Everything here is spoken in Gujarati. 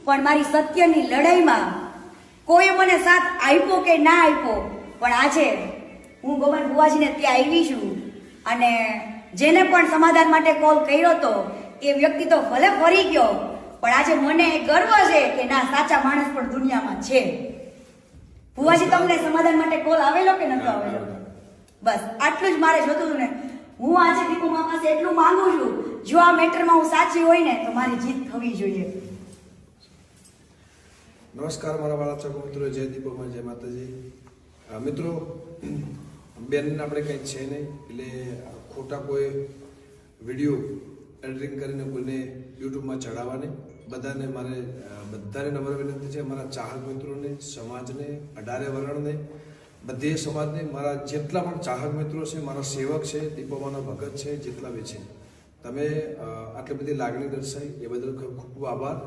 પણ મારી સત્યની લડાઈમાં કોઈ મને સાથ આપ્યો કે ના આપ્યો, પણ આજે હું ગોવન બુવાજીને ત્યાં આવી છું અને જેને પણ સમાધાન માટે કોલ કર્યો હતો એ વ્યક્તિ તો ભલે ફરી ગયો, પણ આજે મને ગર્વ છે કે ના, સાચા માણસ પણ દુનિયામાં છે. બુવાજી, તમને સમાધાન માટે કોલ આવેલો કે નતો આવેલો? બસ આટલું જ મારે જોતું હતું ને. હું આજે દીપુમા પાસે એટલું માંગુ છું, જો આ મેટરમાં હું સાચી હોય ને તો મારી જીત થવી જોઈએ. નમસ્કાર મારા વાળા ચાકો મિત્રો, જય દીપોમાં, જય માતાજી. મિત્રો, બેનને આપણે કંઈ છે નહીં, એટલે ખોટા કોઈ વિડીયો એડિટિંગ કરીને કોઈને યુટ્યુબમાં ચડાવવાની. બધાને નમ્ર વિનંતી છે, મારા ચાહક મિત્રોને, સમાજને, 18 વર્ણને, બધે સમાજને, મારા જેટલા પણ ચાહક મિત્રો છે, મારા સેવક છે, દીપોમાના ભગત છે, જેટલા બી છે, તમે આટલી બધી લાગણી દર્શાવી એ બદલ ખૂબ ખૂબ આભાર.